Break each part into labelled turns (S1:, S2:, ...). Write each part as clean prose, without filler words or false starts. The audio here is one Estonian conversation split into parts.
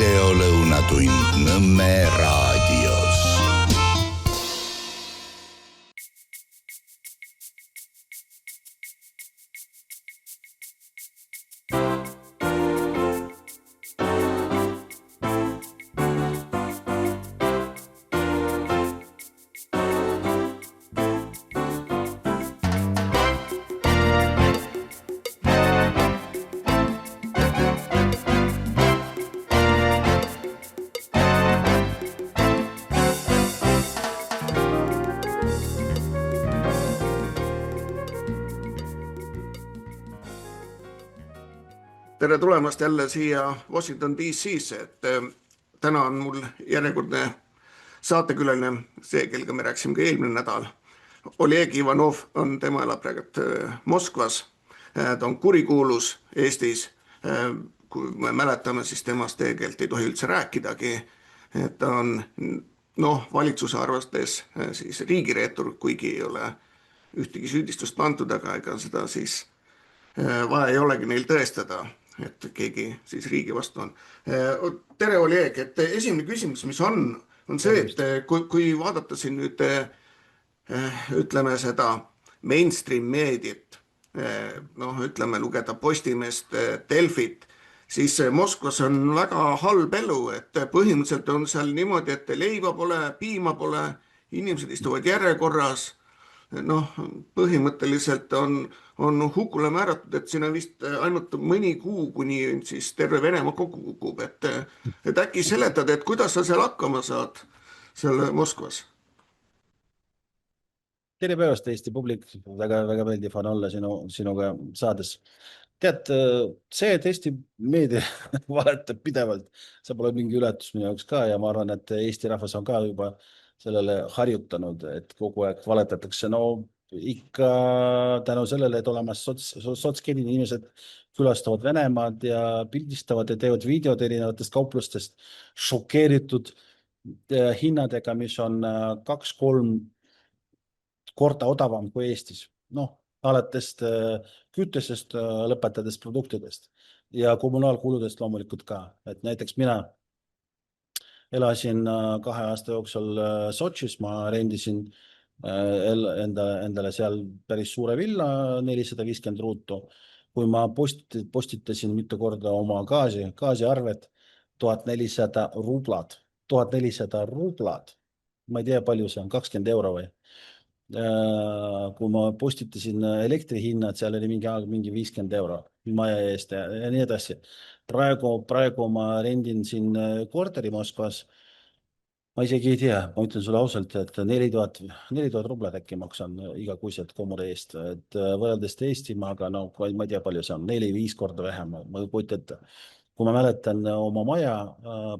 S1: videolõunatund Nõmme raadios.
S2: Tere tulemast jälle siia Washington DC-sse, täna on mul järjekordne saatekülaline, see, kellega me rääkisime ka eelmine nädal. Oleg Ivanov on, tema elab praegu Moskvas, ta on kurikuulus Eestis, kui me mäletame, siis temast tegelikult ei tohi üldse rääkidagi, et ta on valitsuse arvates siis riigireetur, kuigi ei ole ühtegi süüdistust pandud, aga ega seda siis vaja ei olegi neil tõestada, et keegi siis riigi vastu on. Tere, Oleg, et esimene küsimus, mis on see, et kui vaadata siin nüüd, ütleme seda mainstream meediat, ütleme lugeda Postimeest, Delfit, siis Moskvas on väga halb elu, et põhimõtteliselt on seal niimoodi, et leiva pole, piima pole, inimesed istuvad järjekorras, põhimõtteliselt on hukule määratud, et siin on vist ainult mõni kuu, kuni siis terve Venemaa kokku kukub, et äkki seletad, et kuidas sa seal hakkama saad, seal Moskvas?
S3: Tere päevast, Eesti publik, väga meeldiv on olla sinuga saades. Tead, see, et Eesti meedia valetab pidevalt, see pole mingi ületus minu jaoks ka ja ma arvan, et Eesti rahvas on ka juba sellele harjutanud, et kogu aeg valetatakse. Ikka tänu sellele, et olemas sotskeelid inimesed külastavad Venemaad ja pildistavad ja teevad videod erinevatest kauplustest šokeeritud hinnadega, mis on 2-3 korda odavam kui Eestis. Alates küttesest lõpetades produktidest ja kommunaalkuludest loomulikult ka. Et näiteks mina elasin 2 aasta jooksul Sotšis, ma rendisin endale seal päris suure villa, 450 ruutu. Kui ma postitasin mitu korda oma gaasiarvet, 1400 rublad. 1400 rublad. Ma ei tea, palju see on, 20 euro või? Kui ma postitasin elektrihinnad, seal oli mingi 50 euro maja eest ja nii edasi. Praegu ma rendin siin korteri Moskvas. Ma isegi ei tea, ma ütlen sulle ausalt, et 4000 rublad äkki maksan igakuiselt komuri eest, et võrreldes Eestimaaga, ma ei tea, palju see on, 4-5 korda vähem, ma kujutan ette. Kui ma mäletan oma maja,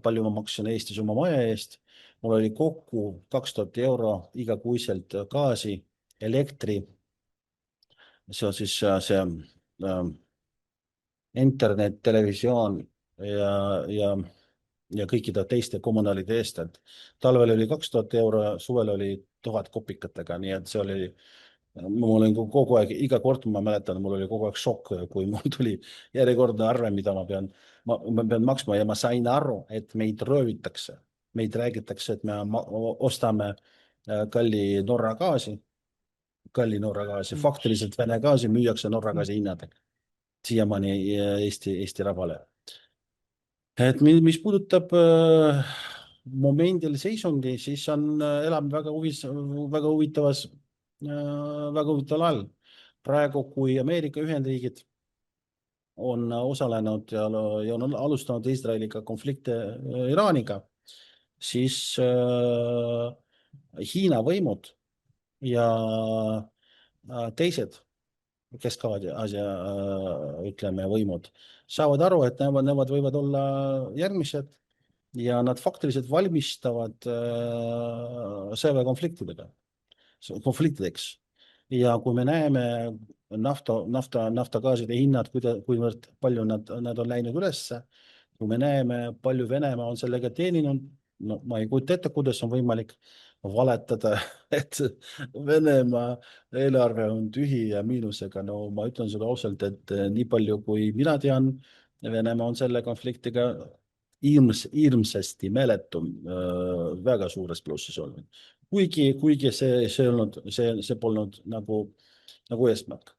S3: palju ma maksin Eestis oma maja eest, mul oli kokku 2000 euro igakuiselt gaasi, elektri, see on siis see internet, televisioon ja kõikide teiste kommunaalide eest, et talvel oli 2000 euro, suvel oli 1000 kopikatega, nii et see oli, mul oli kogu aeg, iga kord ma mäletan, mul oli kogu aeg šokk, kui mul tuli järjekordne arve, mida ma pean maksma ja ma sain aru, et meid röövitakse, meid räägitakse, et me ostame kalli Norra gaasi, faktiliselt Vene gaasi müüakse Norra gaasi hinnadega, siiamaani Eesti rahvale. Et mis puudutab momendil seisundi, siis elame väga huvitaval ajal. Praegu, kui Ameerika Ühendriigid on osalenud ja on alustanud Iisraeliga konflikte Iraaniga, siis Hiina võimud ja teised Kesk-Aasia, ütleme, võimud saavad aru, et nemad võivad olla järgmised ja nad faktiliselt valmistavad konfliktideks. Ja kui me näeme naftagaaside hinnad, kuivõrd palju nad on läinud ülesse, kui me näeme, palju Venemaa on sellega teeninud, ma ei kujuta ette, kuidas on võimalik valetada, et Venemaa eelarve on tühi ja miinusega. Ma ütlen sulle ausalt, et nii palju kui mina tean, Venemaa on selle konfliktiga hirmsasti mäletu väga suures plussis olnud. Kuigi see polnud nagu eesmärk.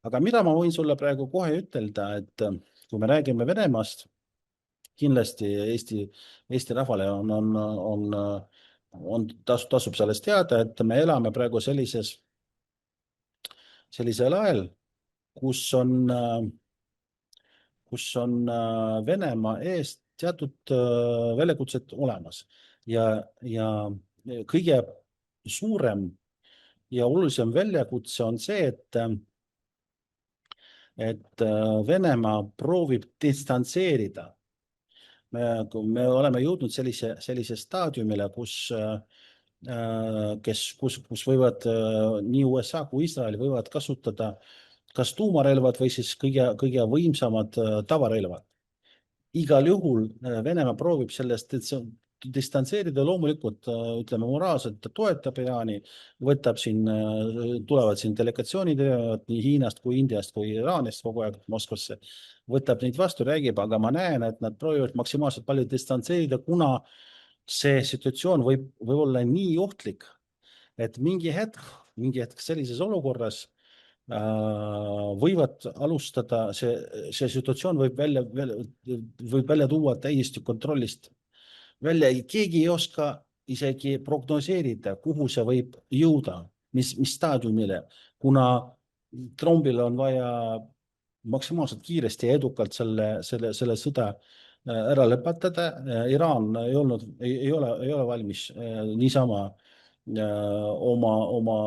S3: Aga mida ma võin sulle praegu kohe ütelda, et kui me räägime Venemaast, kindlasti Eesti rahvale tasub sellest teada, et me elame praegu sellisel ajal, kus on Venemaa eest teatud väljakutsed olemas ja kõige suurem ja olulisem väljakutse on see, et Venemaa proovib distantseerida. Me oleme jõudnud sellise staadiumile, kus võivad nii USA kui Iisrael võivad kasutada kas tuumarelvad või siis kõige võimsamad tavarelvad. Igal juhul Venemaa proovib sellest distantseerida, loomulikult ütleme moraalselt toetab Iraani, tulevad siin delegatsioonid nii Hiinast kui Indiast kui Iraanist kogu aeg Moskvasse, võtab neid vastu, räägib, aga ma näen, et nad proovivad maksimaalselt palju distantseerida, kuna see situatsioon võib olla nii ohtlik, et mingi hetk sellises olukorras võivad alustada, see situatsioon võib välja tuua täiesti kontrollist välja. Keegi ei oska isegi prognoseerida, kuhu see võib jõuda, mis staadiumile, kuna Trumpil on vaja maksimaalselt kiiresti ja edukalt selle sõda ära lõpetada. Iraan ei ole valmis niisama oma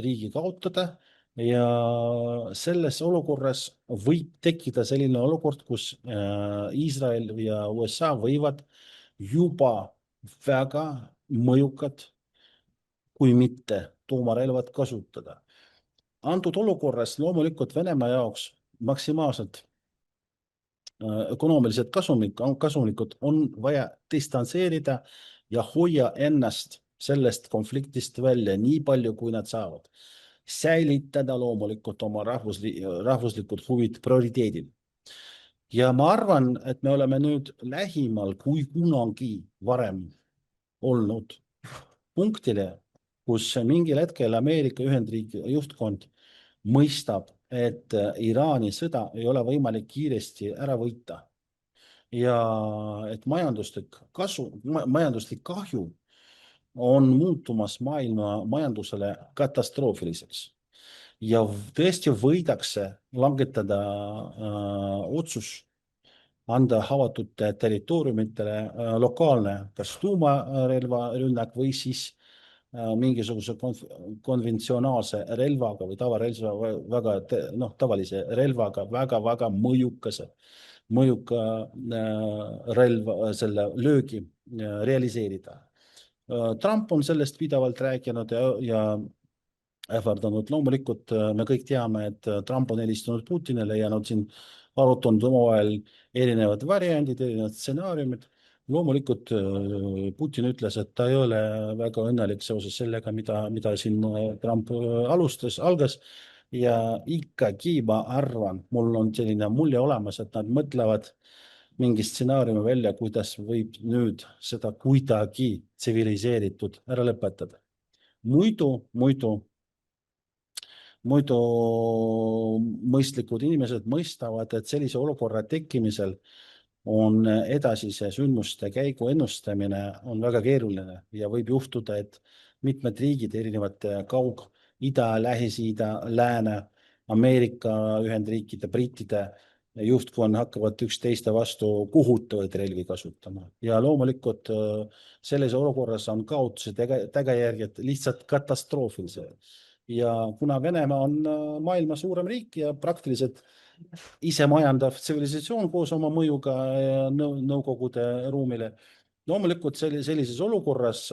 S3: riigi kaotada. Ja selles olukorras võib tekkida selline olukord, kus Iisrael ja USA võivad juba väga mõjukad, kui mitte tuumarelvad kasutada. Antud olukorras loomulikult Venemaa jaoks maksimaalselt ökonoomiliselt kasumlikud on vaja distantseerida ja hoia ennast sellest konfliktist välja nii palju, kui nad saavad. Säilitada loomulikult oma rahvuslikud huvid prioriteedil. Ja ma arvan, et me oleme nüüd lähimal kui kunagi varem olnud punktile, kus mingil hetkel Ameerika Ühendriikide juhtkond mõistab, et Iraani sõda ei ole võimalik kiiresti ära võita ja et majanduslik kahju on muutumas maailma majandusele katastroofiliseks. Ja tõesti võidakse langetada otsus anda havatud territooriumitele lokaalne kas tuumarelvarünnak või siis mingisuguse konventsionaalse relvaga või tavalise relvaga väga mõjuka relva selle löögi realiseerida. Trump on sellest pidevalt rääkinud ja ähvardanud. Loomulikult me kõik teame, et Trump on helistanud Putinile ja nad siin arutanud omavahel erinevad variandid, erinevad stsenaariumid. Loomulikult Putin ütles, et ta ei ole väga õnnelik seoses sellega, mida siin Trump algas ja ikkagi ma arvan, mul on selline mulje olemas, et nad mõtlevad mingi stsenaariumi välja, kuidas võib nüüd seda kuidagi tsiviliseeritud ära lõpetada. Muidu mõistlikud inimesed mõistavad, et sellise olukorra tekkimisel on edasise sündmuste käigu ennustamine on väga keeruline ja võib juhtuda, et mitmed riigid, erinevate Kaug-Ida, Lähis-Ida, Lääne, Ameerika Ühendriikide, brittide juhtkond hakkavad üksteiste vastu kohutavaid relvi kasutama. Ja loomulikult selles olukorras on kaotuse tagajärjed lihtsalt katastroofilised. Ja kuna Venemaa on maailma suurem riik ja praktiliselt ise majandav tsivilisatsioon koos oma mõjuga nõukogude ruumile, loomulikult sellises olukorras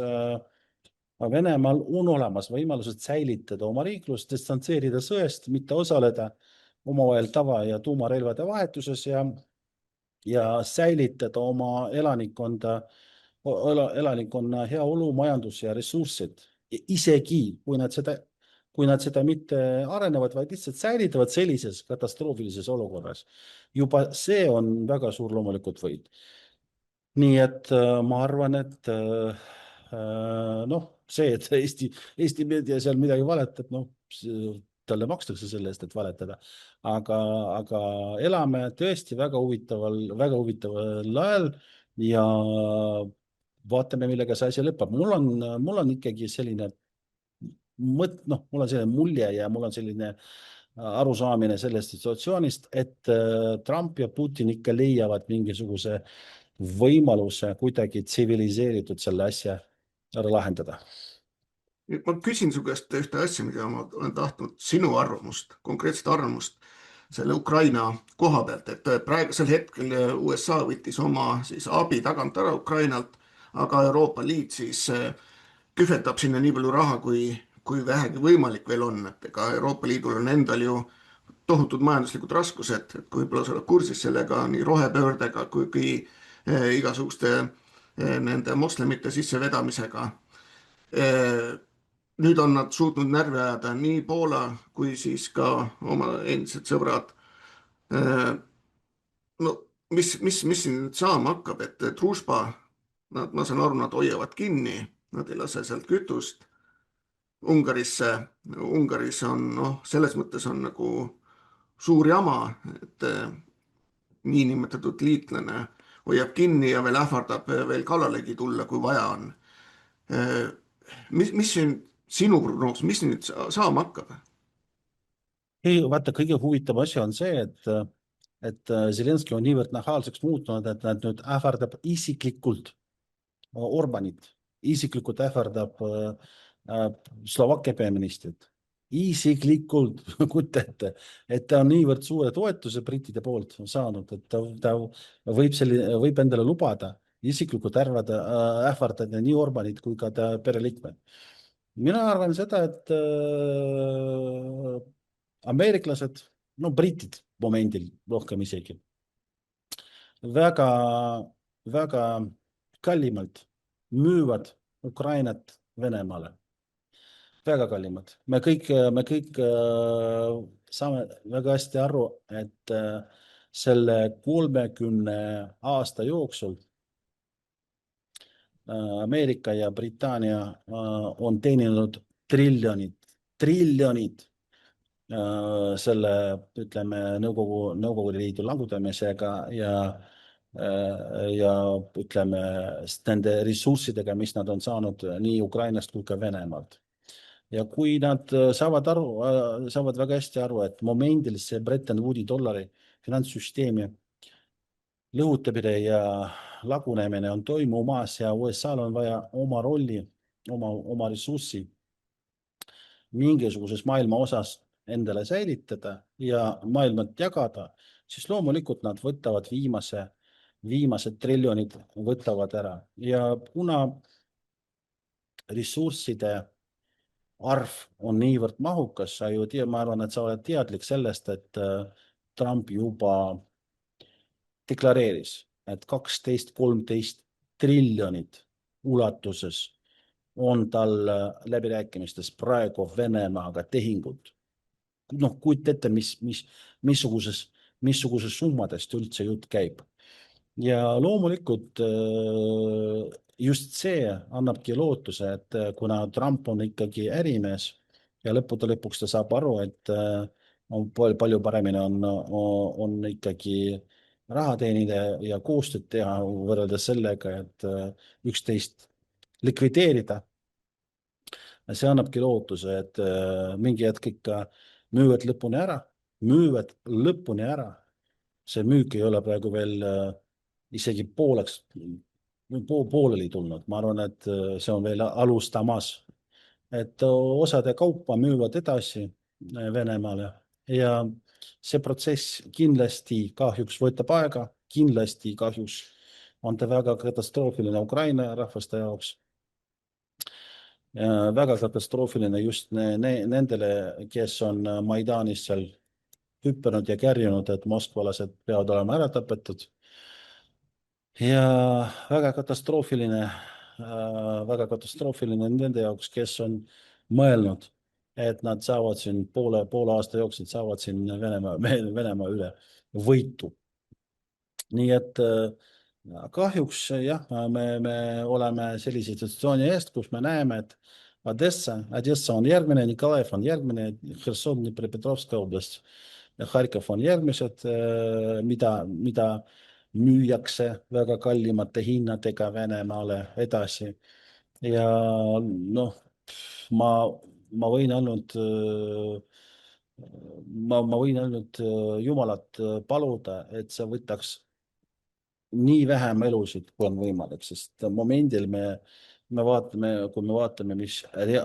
S3: Venemaal on olemas võimalused säilitada oma riiklust, distantseerida sõest, mitte osaleda omavahel tava- ja tuumarelvade vahetuses ja säilitada oma elanikkonna heaolu, majandus ja ressurssid. Isegi kui nad seda mitte arenevad, vaid lihtsalt säilitavad sellises katastroofilises olukorras. Juba see on väga suur loomulikult võit. nii et ma arvan, et noh, see, et Eesti meedia seal midagi valetab, noh, talle makstakse selle eest, et valetada. aga elame tõesti väga huvitaval ajal ja vaatame, millega see asi lõpeb. mul on ikkagi selline mul on selline mulje ja mul on selline arusaamine sellest situatsioonist, et Trump ja Putin ikka leiavad mingisuguse võimaluse kuidagi tsiviliseeritud selle asja ära lahendada.
S2: Nüüd ma küsin su käest ühte asja, mida ma olen tahtnud sinu arvamust, konkreetset arvamust selle Ukraina koha pealt, et praegusel hetkel USA võttis oma siis abi tagant ära Ukrainalt, aga Euroopa Liit siis kühvetab sinna nii palju raha, kui vähegi võimalik veel on, et ega Euroopa Liidul on endal ju tohutud majanduslikud raskused, et kui võib-olla sa oled kursis sellega nii rohepöördega kui igasuguste nende moslemite sissevedamisega. Nüüd on nad suutnud närvi ajada nii Poola kui siis ka oma endised sõbrad. No mis siin nüüd saama hakkab, et Družba, ma saan aru, nad hoiavad kinni, nad ei lase sealt kütust Ungaris on, noh, selles mõttes on nagu suur jama, et niinimetatud liitlane hoiab kinni ja veel ähvardab veel kallalegi tulla, kui vaja on. Mis sinu prognoos, mis nüüd saama hakkab?
S3: Ei, vaata, kõige huvitav asi on see, et Zelenskõi on niivõrd nahaalseks muutunud, et nad nüüd ähvardab isiklikult Orbanit, isiklikult ähvardab Slovakkia peaministrit. Isiklikult kujuta ette, et ta on niivõrd suure toetuse brittide poolt saanud, et ta võib endale lubada isiklikult ähvardada nii Orbanit kui ka ta pereliikmed. Mina arvan seda, et ameeriklased, no britid momendil rohkem isegi, väga, väga kallimalt müüvad Ukrainat Venemaale. Väga kallimad. Me kõik saame väga hästi aru, et selle 30 aasta jooksul Ameerika ja Britannia on teeninud triljonid selle, ütleme, Nõukogude Liidu langutamisega ja ütleme, nende ressurssidega, mis nad on saanud nii Ukrainast kui ka Venemaalt. Ja kui nad saavad väga hästi aru, et momendil see Bretton Woodi dollari finantssüsteemi lõhutamine ja lagunemine on toimumas ja USA-l on vaja oma rolli, oma ressurssi mingisuguses maailma osas endale säilitada ja maailmat jagada, siis loomulikult nad võtavad viimased triljonid võtavad ära. Ja kuna ressursside arv on niivõrd mahukas, sa ju ma arvan, et sa oled teadlik sellest, et Trump juba deklareeris, et 12-13 triljonit ulatuses on tal läbirääkimistes praegu Venemaaga tehingud. Noh, kujuta ette, missuguses summadest üldse jutt käib. Ja loomulikult just see annabki lootuse, et kuna Trump on ikkagi ärimees ja lõppude lõpuks ta saab aru, et on palju paremini on ikkagi raha teenida ja koostööd teha võrreldes sellega, et üksteist likvideerida. See annabki lootuse, et mingi hetk ikka müüvad lõpuni ära. See müük ei ole praegu veel isegi pooleli tulnud. Ma arvan, et see on veel alustamas. Et osade kaupa müüvad edasi Venemaale ja see protsess kindlasti kahjuks võtab aega, kindlasti kahjuks on ta väga katastroofiline Ukraina rahvaste jaoks. Väga katastroofiline just nendele, kes on Maidanis seal hüppanud ja kärjunud, et moskvalased peavad olema ära tapetud. Ja väga katastroofiline nende jaoks, kes on mõelnud, et nad saavad siin poole aasta jooksul saavad siin Venemaa üle võitu. Nii et Kahjuks jah, me oleme sellise situatsiooni eest, kus me näeme, et Odessa on järgmine, Nikolaev on järgmine, Kherson, Dnipropetrovska oblast ja Harkov on järgmised, mida müüakse väga kallimate hinnadega Venemaale edasi. Ja noh, ma, ma võin ainult ma võin ainult Jumalat paluda, et see võtaks nii vähem elusid, kui on võimalik, sest momendil me vaatame, kui me vaatame,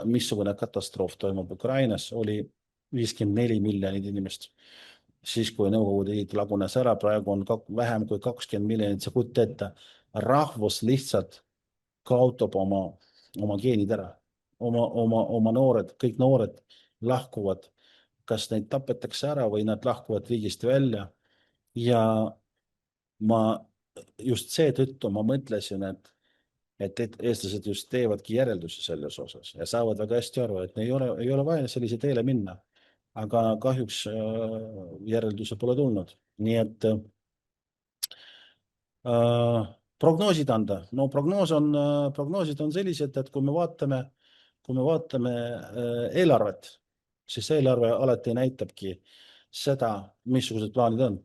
S3: missugune katastroof toimub Ukrainas, oli 54 miljonit inimest. Siis, kui Nõukogude Liit lagunes ära, praegu on vähem kui 20 miljonit, sa kujuta ette, rahvus lihtsalt kaotab oma geenid ära. Oma noored, kõik noored lahkuvad, kas neid tapetakse ära või nad lahkuvad riigist välja. Ja ma just seetõttu ma mõtlesin, et eestlased just teevadki järeldusi selles osas ja saavad väga hästi aru, et ei ole vaja sellise teele minna. Aga kahjuks järeldusi pole tulnud. Nii et prognoosid anda. No prognoosid on sellised, et kui me vaatame eelarvet, siis eelarve alati näitabki seda, missugused plaanid on.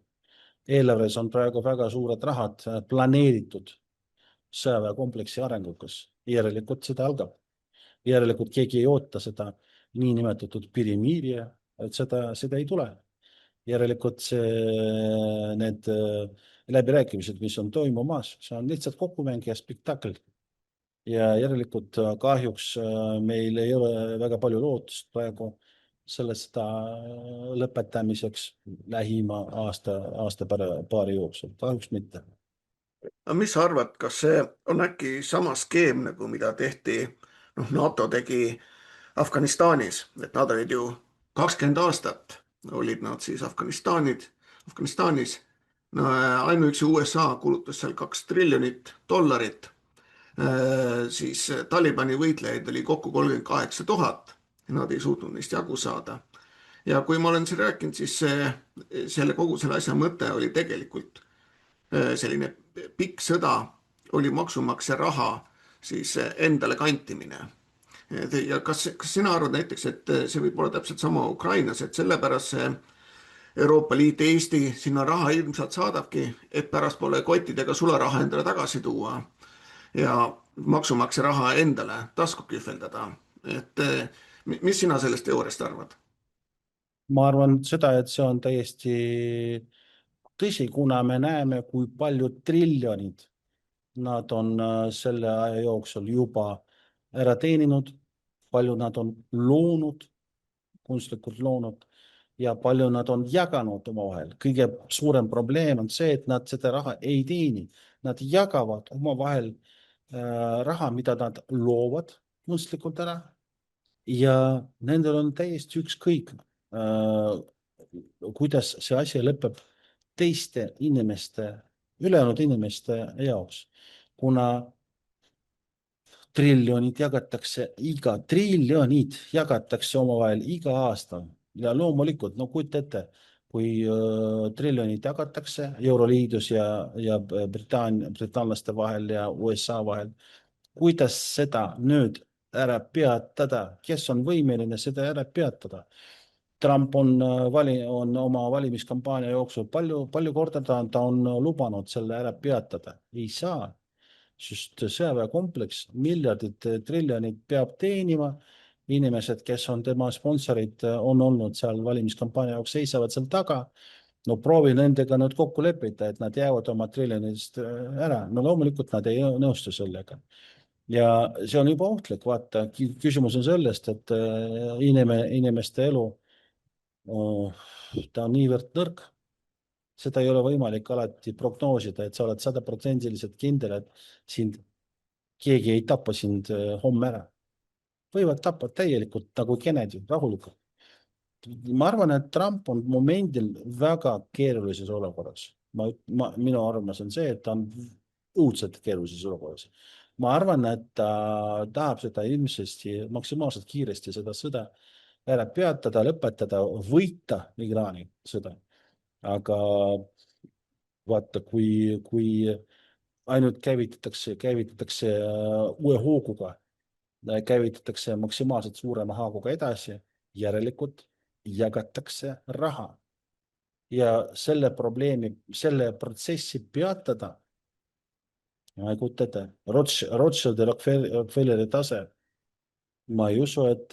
S3: Eelarves on praegu väga suured rahad planeeritud sõjaväekompleksi arengukas. Järelikult seda algab. Järelikult keegi ei oota seda niinimetatud pirimiiri, et seda ei tule. Järelikult need läbirääkimised, mis on toimumas, see on lihtsalt kokkumäng ja spektakl. Ja järelikult kahjuks meil ei ole väga palju lootust praegu sellest lõpetamiseks lähima aasta paari jooksul. Kahjuks mitte.
S2: Aga mis sa arvad, kas see on äkki sama skeem, nagu mida tehti, NATO tegi Afganistanis, et nad olid ju 20 aastat, olid nad siis Afganistanis. No, ainuüksi USA kulutas seal $2 triljonit. Siis Talibani võitlejaid oli kokku 38 000 ja nad ei suutnud neist jagu saada. Ja kui ma olen siin rääkinud, siis kogu selle asja mõte oli tegelikult selline pikk sõda, oli maksumaksja raha siis endale kantimine. Ja kas sina arvad näiteks, et see võib olla täpselt sama Ukrainas, et sellepärast see Euroopa Liit, Eesti sinna raha ilmselt saadabki, et pärast pole kottidega sularaha endale tagasi tuua ja maksumaksja raha endale tasku kühveldada. Et mis sina sellest teooriast arvad?
S3: Ma arvan seda, et see on täiesti tõsi, kuna me näeme, kui palju triljonid nad on selle aja jooksul juba ära teeninud, palju nad on loonud, kunstlikult loonud ja palju nad on jaganud omavahel. Kõige suurem probleem on see, et nad seda raha ei teeni. Nad jagavad omavahel raha, mida nad loovad kunstlikult ära ja nendel on täiesti ükskõik, kuidas see asi lõpeb teiste inimeste, ülejäänud inimeste jaoks, kuna triljonid jagatakse omavahel iga aasta ja loomulikult, no kujuta ette, kui triljonid jagatakse Euroliidus ja britaanlaste vahel ja USA vahel, kuidas seda nüüd ära peatada, kes on võimeline seda ära peatada? Trump on oma valimiskampaania jooksul palju korda ta on lubanud selle ära peatada. Ei saa, sest sõjaväekompleks miljardid, triljonid peab teenima. Inimesed, kes on tema sponsorid, on olnud seal valimiskampaania jaoks, seisavad seal taga. No proovi nendega nüüd kokku lepita, et nad jäävad oma triljonist ära. No loomulikult nad ei nõustu sellega. Ja see on juba ohtlik, vaata, küsimus on sellest, et inimeste elu ta on niivõrd nõrk, seda ei ole võimalik alati prognoosida, et sa oled 100% kindel, et keegi ei tapa sind homme ära. Võivad tappa täielikult nagu Kennedy, rahulikult. Ma arvan, et Trump on momendil väga keerulises olukorras. Minu arvamus on see, et ta on õudselt keerulises olukorras. Ma arvan, et ta tahab seda ilmsesti maksimaalselt kiiresti seda sõda ära peatada, lõpetada, võita Iraani sõda. Aga vaata, kui ainult käivitatakse uue hooguga, käivitatakse maksimaalselt suurema haaguga edasi, järelikult jagatakse raha. Ja selle protsessi peatada, ma ei kujuta ette, Rothschildi Rockefelleri tase, ma ei usu, et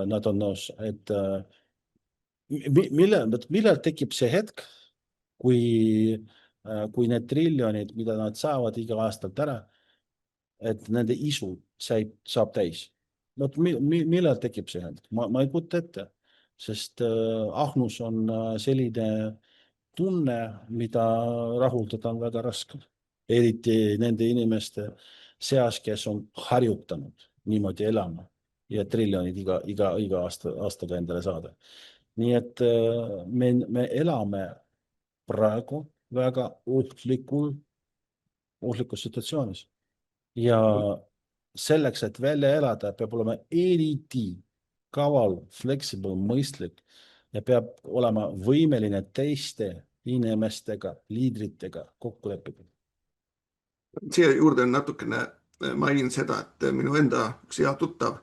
S3: nad on nõus, et millal tekib see hetk, kui need triljonid, mida nad saavad iga aastalt ära, et nende isu saab täis. Millal tekib see hetk? Ma ei kujuta ette, sest ahnus on selline tunne, mida rahuldada on väga raske. Eriti nende inimeste seas, kes on harjutanud niimoodi elama ja triljonid iga aastaga endale saada. Nii et me elame praegu väga ohtlikus situatsioonis. Ja selleks, et välja elada, peab olema eriti kaval, flexible, mõistlik ja peab olema võimeline teiste inimestega, liidritega kokku leppida.
S2: Siia juurde natukene mainin seda, et minu enda üks hea tuttav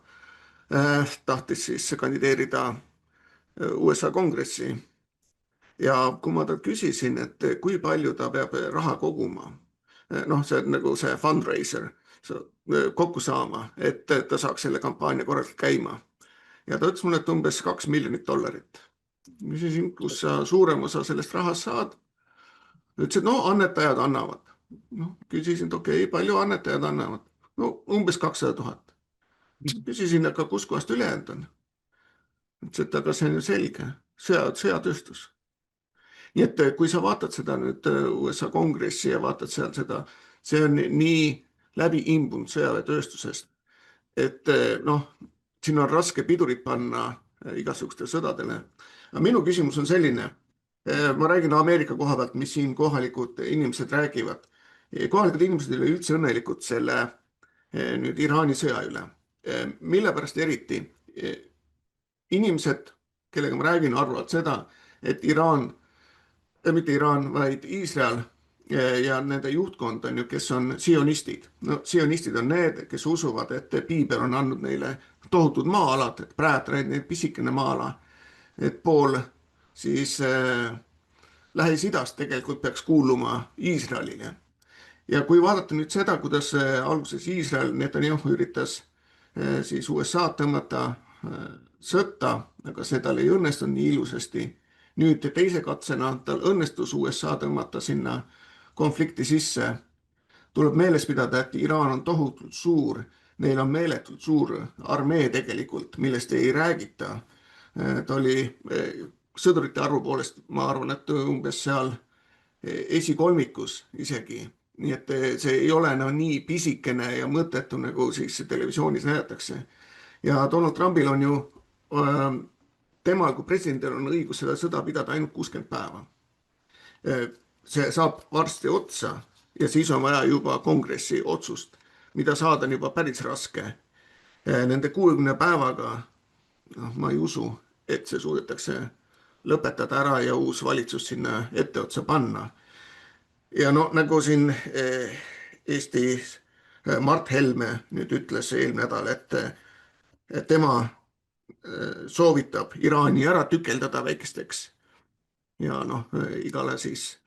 S2: tahtis siis kandideerida USA kongressi. Ja kui ma talt küsisin, et kui palju ta peab raha koguma, see on nagu see fundraiser kokku saama, et ta saaks selle kampaania korralikult käima. Ja ta ütles mulle, et umbes $2 miljonit. Küsisin, kus sa suurem osa sellest rahast saad? Ütles, et annetajad annavad. Küsisin, et okei, palju annetajad annavad? Umbes 200 000. Küsisin, aga kus kohast ülejäänud on? Ütles, et aga see on ju selge, sõjatööstus. Nii et kui sa vaatad seda nüüd USA kongressi ja vaatad seal seda, see on nii läbi imbunud sõjaväetööstusest, et siin on raske pidurit panna igasuguste sõdadele. Aga minu küsimus on selline, ma räägin Ameerika koha pealt, mis siin kohalikud inimesed räägivad. Kohalikud inimesed ei ole üldse õnnelikud selle nüüd Iraani sõja üle. Mille pärast eriti? Inimesed, kellega ma räägin, arvavad seda, et mitte Iraan, vaid Iisrael ja nende juhtkond on ju, kes on sionistid. Sionistid on need, kes usuvad, et Piibel on andnud neile tohutud maa-alad, et praegu neil pisikene maa-ala, et pool siis Lähis-Idast tegelikult peaks kuuluma Iisraelile. Ja kui vaadata nüüd seda, kuidas alguses Iisrael, Netanyahu üritas siis USA tõmmata sõtta, aga see tal ei õnnestunud nii ilusasti. Nüüd teise katsena tal õnnestus USA tõmmata sinna konflikti sisse. Tuleb meeles pidada, et Iraan on tohutult suur, neil on meeletult suur armee tegelikult, millest ei räägita. Ta oli sõdurite arvu poolest, ma arvan, et umbes seal esikolmikus isegi. Nii et see ei ole nii pisikene ja mõttetu, nagu siis televisioonis näidatakse. Ja Donald Trumpil on ju temal kui presidendil on õigus seda sõda pidada ainult 60 päeva. See saab varsti otsa ja siis on vaja juba kongressi otsust, mida saada on juba päris raske. Nende 60 päevaga, ma ei usu, et see suudetakse lõpetada ära ja uus valitsus sinna etteotsa panna. Ja nagu siin Eestis Mart Helme nüüd ütles eelmine nädal, et tema soovitab Iraani ära tükeldada väikesteks ja igale siis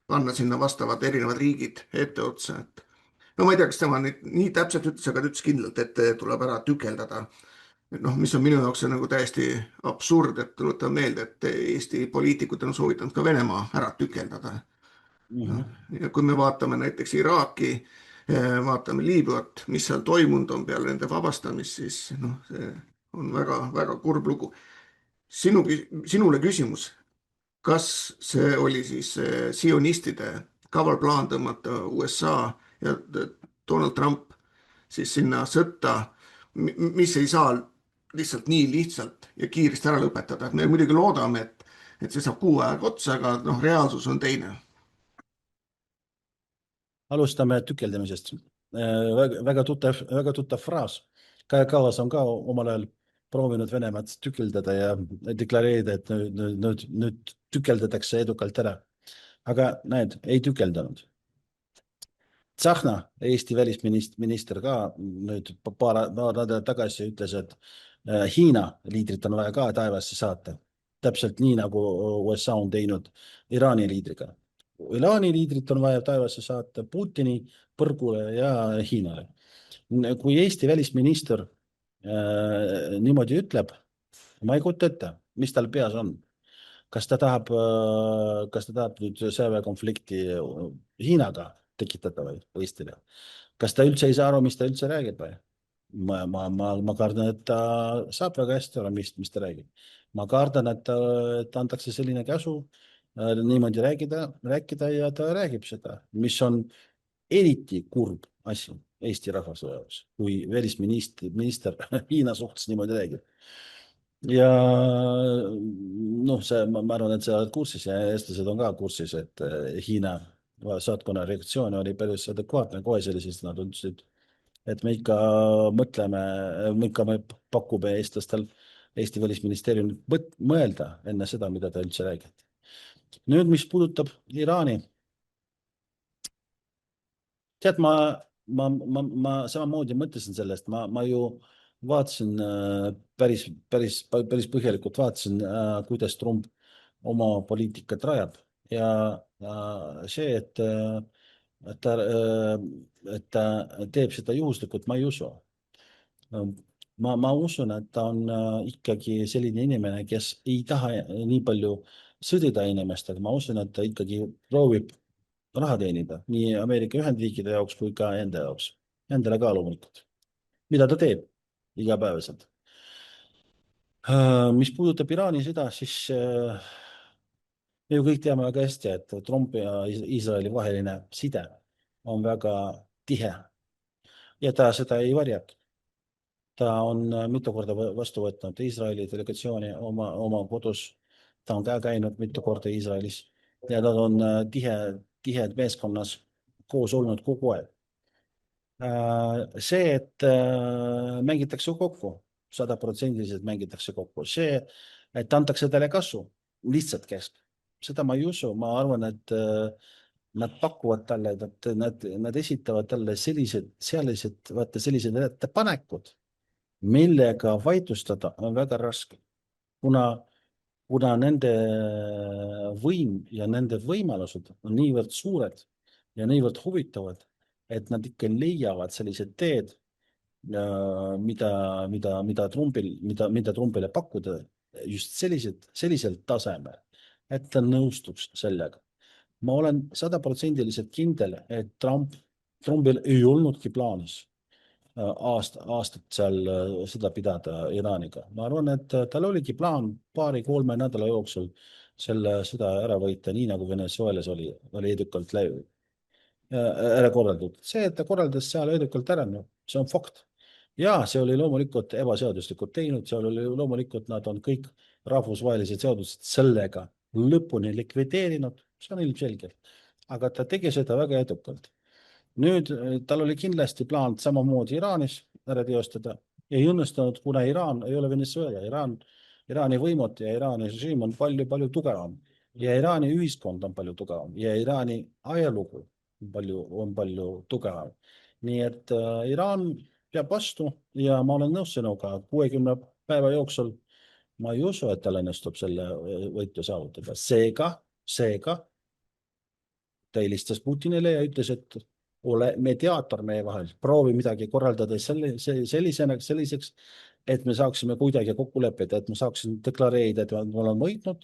S2: panna sinna vastavad erinevad riigid etteotsa. Ma ei tea, kas tema nii täpselt ütles, aga ta ütles kindlalt, et tuleb ära tükeldada. Mis on minu jaoks nagu täiesti absurd, et tuletan meelde, et Eesti poliitikud on soovitanud ka Venemaa ära tükeldada. Ja kui me vaatame näiteks Iraaki, vaatame Liibüat, mis seal toimunud on peale nende vabastamist, siis see on väga, väga kurb lugu. Sinule küsimus, kas see oli siis sionistide kaval plaan tõmmata USA ja Donald Trump siis sinna sõtta, mis ei saa lihtsalt nii lihtsalt ja kiiresti ära lõpetada. Me muidugi loodame, et see saab 6 aega otsa, aga reaalsus on teine.
S3: Alustame tükeldamisest. Väga tuttav fraas. Kaja Kallas on ka omal ajal proovinud Venemaad tükeldada ja deklareerida, et nüüd tükeldatakse edukalt ära. Aga näed, ei tükeldanud. Tsahkna, Eesti välisminister ka nüüd paar nädalat tagasi ütles, et Hiina liidrit on vaja ka taevasse saata. Täpselt nii, nagu USA on teinud Iraani liidriga. Iraani liidrit on vaja taevasse saata Putini, põrgule ja Hiinale. Kui Eesti välisminister niimoodi ütleb, ma ei kujuta ette, mis tal peas on. Kas ta tahab nüüd sõjaväekonflikti Hiinaga tekitada või Eestile? Kas ta üldse ei saa aru, mis ta üldse räägib või? Ma kardan, et ta saab väga hästi aru, mis ta räägib. Ma kardan, et antakse selline käsu niimoodi rääkida ja ta räägib seda, mis on eriti kurb asi Eesti rahvase jaoks, kui välisminister Hiina suhtes niimoodi räägib. Ja noh, ma arvan, et sa oled kursis ja eestlased on ka kursis, et Hiina saatkonna reaktsioon oli päris adekvaatne, kohe sellisest nad ütlesid, et me ikka mõtleme, me pakume eestlastel Eesti välisministeerium mõelda enne seda, mida ta üldse räägib. Nüüd, mis puudutab Iraani. Tead, ma samamoodi mõtlesin sellest, ma ju vaatasin päris põhjalikult vaatasin, kuidas Trump oma poliitikat rajab ja see, et ta teeb seda juhuslikult, ma ei usu. Ma usun, et ta on ikkagi selline inimene, kes ei taha nii palju sõdida inimestega, ma usun, et ta ikkagi proovib raha teenida nii Ameerika Ühendriikide jaoks kui ka enda jaoks, endale ka loomulikult. Mida ta teeb igapäevaselt? Mis puudutab Iraani sõda, siis me ju kõik teame väga hästi, et Trumpi ja Iisraeli vaheline side on väga tihe ja ta seda ei varjagi. Ta on mitu korda vastu võtnud Iisraeli delegatsiooni oma kodus. Ta on ka käinud mitu korda Iisraelis ja ta on tihed meeskonnas koos olnud kogu aeg. See, et mängitakse kokku, 100% mängitakse kokku, see, et antakse talle kasu, lihtsalt käsk. Seda ma ei usu, ma arvan, et nad pakuvad talle, nad esitavad talle sellised ettepanekud, millega vaidlustada on väga raske, kuna nende võim ja nende võimalused on niivõrd suured ja niivõrd huvitavad, et nad ikka leiavad sellised teed, mida Trumpile pakkuda just sellisel tasemel, et ta nõustuks sellega. Ma olen 100% kindel, et Trumpil ei olnudki plaanis aastat seal seda pidada Iraaniga. Ma arvan, et tal oligi plaan 2-3 nädala jooksul selle sõda ära võita, nii nagu Venezuelas oli edukalt ära korraldatud. See, et ta korraldas seal edukalt ära, see on fakt. Ja see oli loomulikult ebaseaduslikult teinud, seal oli loomulikult nad on kõik rahvusvahelised seadused sellega lõpuni likvideerinud, see on ilmselgelt. Aga ta tegi seda väga edukalt. Nüüd tal oli kindlasti plaan samamoodi Iraanis ära teostada ja ei õnnestunud, kuna Iraan ei ole Venezuela. Iraani võimud ja Iraani režiim on palju tugevam ja Iraani ühiskond on palju tugevam ja Iraani ajalugu on palju tugevam. Nii et Iraan peab vastu ja ma olen nõus sinuga 60 päeva jooksul. Ma ei usu, et tal õnnestub selle võitu saavutada. Seega ta helistas Putinile ja ütles, et ole mediaator meie vahel, proovi midagi korraldada selliseks, et me saaksime kuidagi kokku leppida, et me saaksime deklareerida, et me oleme võitnud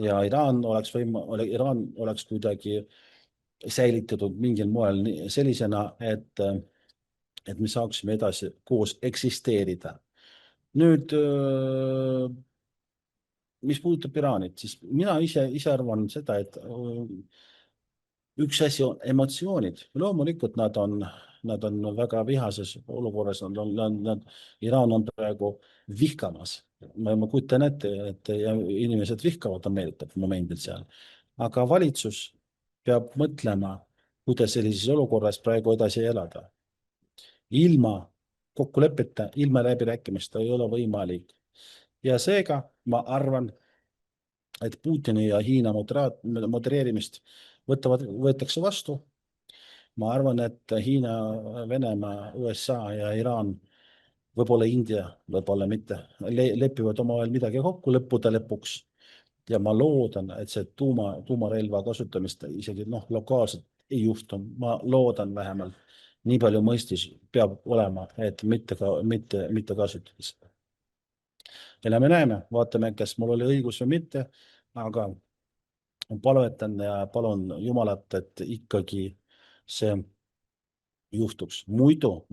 S3: ja Iraan oleks kuidagi säilitatud mingil moel sellisena, et me saaksime edasi koos eksisteerida. Nüüd, mis puudutab Iraanit, siis mina ise arvan seda, et üks asi on emotsioonid. Loomulikult nad on väga vihases olukorras, Iraan on praegu vihkamas. Ma kujutan ette, et inimesed vihkavad Ameerikat momendil seal. Aga valitsus peab mõtlema, kuidas sellises olukorras praegu edasi elada. Ilma kokkulepeta, ilma läbirääkimista ei ole võimalik. Ja seega ma arvan, et Putini ja Hiina modereerimist võetakse vastu ma arvan, et Hiina, Venemaa, USA ja Iraan, võib-olla India, võib-olla mitte, lepivad omavahel midagi kokku lõppude lõpuks. Ja ma loodan, et see tuumarelva kasutamist isegi lokaalselt ei juhtu. Ma loodan vähemalt, nii palju mõistis peab olema, et mitte kasutada seda. Ja me näeme, vaatame, kas mul oli õigus või mitte, aga palvetan ja palun Jumalat, et ikkagi see juhtuks. Muidu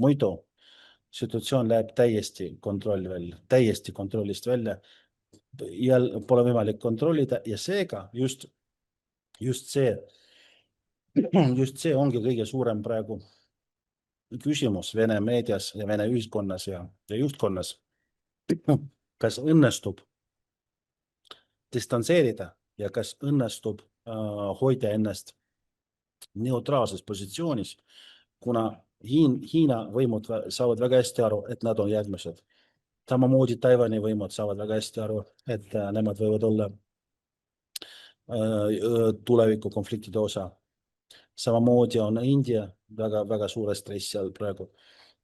S3: situatsioon läheb täiesti kontrollist välja. Pole võimalik kontrollida ja seega just see ongi kõige suurem praegu küsimus Vene meedias ja Vene ühiskonnas ja juhtkonnas. Kas õnnestub distantseerida ja kas õnnestub hoida ennast neutraalses positsioonis, kuna Hiina võimud saavad väga hästi aru, et nad on järgmised. Samamoodi Taiwani võimud saavad väga hästi aru, et nemad võivad olla tuleviku konfliktide osa. Samamoodi on India väga suure stressi all praegu.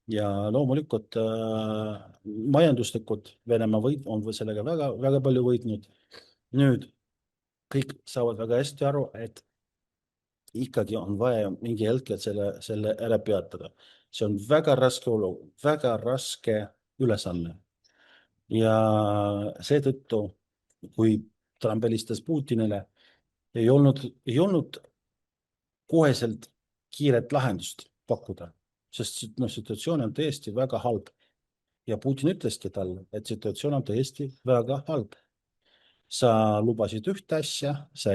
S3: Ja loomulikult majanduslikud Venemaa on sellega väga palju võitnud. Nüüd kõik saavad väga hästi aru, et ikkagi on vaja mingi hetkel selle ära peatada. See on väga raske ülesanne. Ja seetõttu, kui Trump helistas Putinile, ei olnud koheselt kiiret lahendust pakkuda, sest situatsioon on tõesti väga halb. Ja Putin ütleski talle, et situatsioon on tõesti väga halb. Sa lubasid ühte asja, sa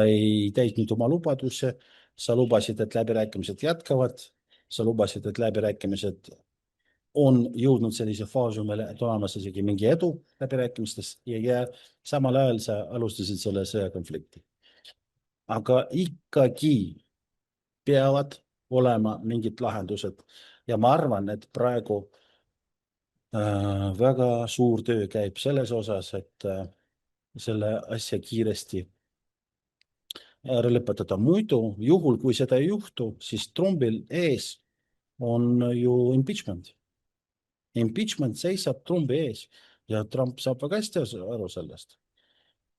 S3: ei täitnud oma lubaduse, sa lubasid, et läbirääkimised jätkavad, sa lubasid, et läbirääkimised on jõudnud sellise faasumile, et olemas isegi mingi edu läbirääkimistes ja samal ajal sa alustasid selle sõjakonflikti. Aga ikkagi peavad olema mingid lahendused ja ma arvan, et praegu väga suur töö käib selles osas, et selle asja kiiresti ära lõpetada. Muidu, juhul kui seda ei juhtu, siis Trumpil ees on ju impeachment. Impeachment seisab Trumpi ees ja Trump saab väga hästi aru sellest.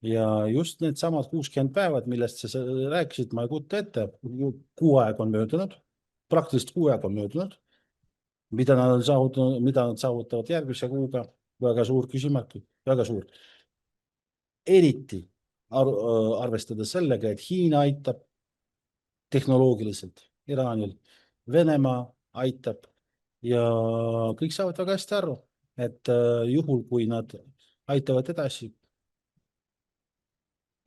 S3: Ja just need samad 60 päevad, millest sa rääkisid, ma ei kujuta ette, 6 aega on möödunud, praktiliselt 6 aega on möödunud. Mida nad saavutavad järgmise kuuga, väga suur küsimärk, väga suur. Eriti arvestades sellega, et Hiina aitab tehnoloogiliselt Iraanil, Venemaa aitab ja kõik saavad väga hästi aru, et juhul, kui nad aitavad edasi,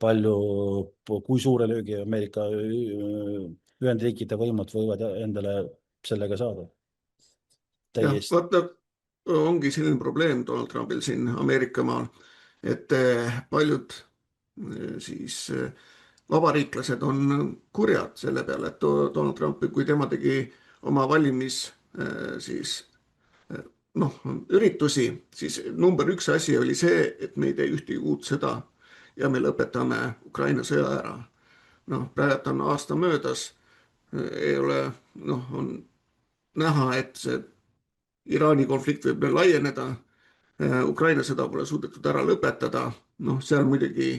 S3: kui suure löögi Ameerika Ühendriikide võimud võivad endale sellega saada.
S2: Vaata, ongi selline probleem Donald Trumpil siin Ameerika maal, et paljud siis vabariiklased on kurjad selle peale, et Donald Trump, kui tema tegi oma üritusi, siis number 1 asi oli see, et me ei tee ühtegi uut sõda ja me lõpetame Ukraina sõja ära. Praegu on aasta möödas, ei ole, on näha, et see Iraani konflikt võib laieneda, Ukraina sõda pole suudetud ära lõpetada, seal muidugi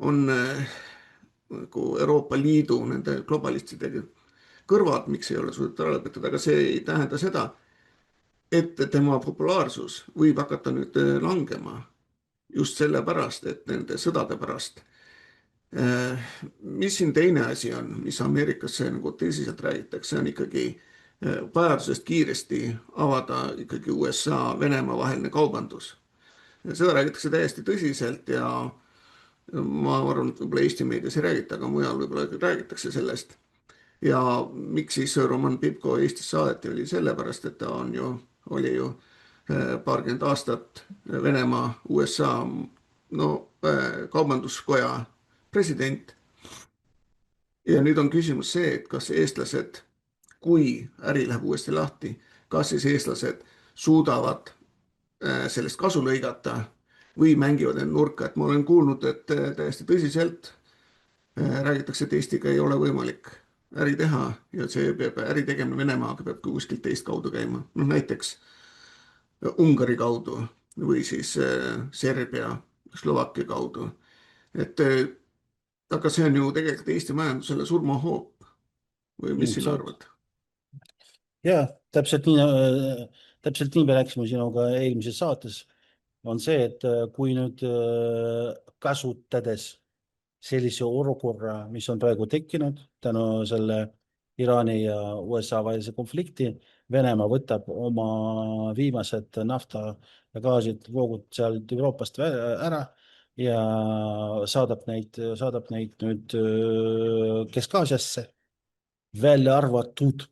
S2: on nagu Euroopa Liidu nende globalistidega kõrvad, miks ei ole suudetud ära lõpetada, aga see ei tähenda seda, et tema populaarsus võib hakata nüüd langema just selle pärast, et nende sõdade pärast. Mis siin teine asi on, mis Ameerikasse nagu tõsiselt räägitakse, on ikkagi vajadusest kiiresti avada ikkagi USA-Venemaa vaheline kaubandus. Seda räägitakse täiesti tõsiselt ja ma arvan, et võib-olla Eesti meedias ei räägita, aga mujal võib-olla räägitakse sellest. Ja miks siis Roman Pipko Eestis saadeti oli sellepärast, et ta oli ju paarkümmend aastat Venemaa, USA kaubanduskoja president. Ja nüüd on küsimus see, et kas eestlased, kui äri läheb uuesti lahti, kas siis eestlased suudavad sellest kasu lõigata või mängivad end nurka. Et ma olen kuulnud, et täiesti tõsiselt räägitakse, et Eestiga ei ole võimalik äri teha ja see peab äri tegemine Venemaaga peab kuskilt teist kaudu käima. Noh, näiteks Ungari kaudu või siis Serbia, Slovakkia kaudu. Aga see on ju tegelikult Eesti majandusele surmahoop või mis sina arvad?
S3: Ja, täpselt nii me rääkisime sinuga eelmises saates, on see, et kui nüüd kasutades sellise olukorra, mis on praegu tekkinud tänu selle Iraani ja USA vahelise konflikti, Venemaa võtab oma viimased nafta ja gaasid voogud sealt Euroopast ära ja saadab neid nüüd Kesk-Aasiasse, välja arvatud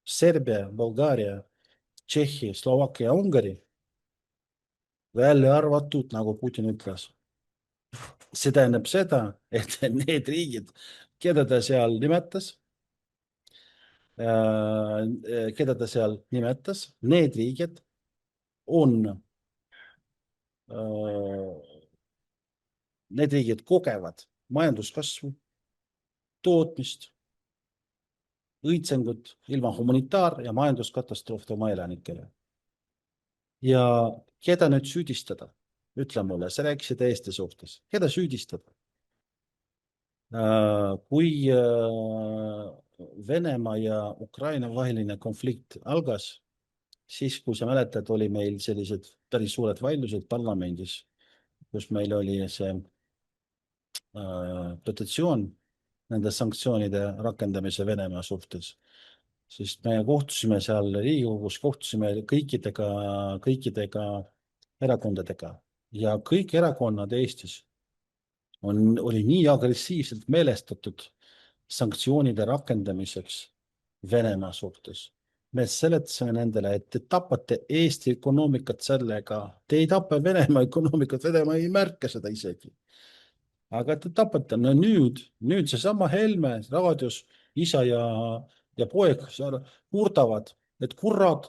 S3: Serbia, Bulgaaria, Tšehhi, Slovakkia ja Ungari, välja arvatud, nagu Putin ütles. See tähendab seda, et need riigid, keda ta seal nimetas, need riigid on, need riigid kogevad majanduskasvu, tootmist, õitsengut ilma humanitaar- ja majanduskatastroofide oma elanikele. Ja keda nüüd süüdistada? Ütle mulle, sa rääkisid Eesti suhtes. Keda süüdistada? Kui Venemaa ja Ukraina vaheline konflikt algas, siis kui sa mäletad, oli meil sellised päris suured vaidlused parlamendis, kus meil oli see petitsioon nende sanktsioonide rakendamise Venemaa suhtes. Sest me kohtusime seal Riigikogus, kohtusime kõikidega erakondadega ja kõik erakonnad Eestis oli nii agressiivselt meelestatud sanktsioonide rakendamiseks Venemaa suhtes. Me seletasime nendele, et te tapate Eesti ökonoomikat sellega, te ei tapa Venemaa ökonoomikat, Venemaa ei märka seda isegi. Aga te tapate, no nüüd seesama Helme raadios isa ja poeg kurdavad, et kurrad,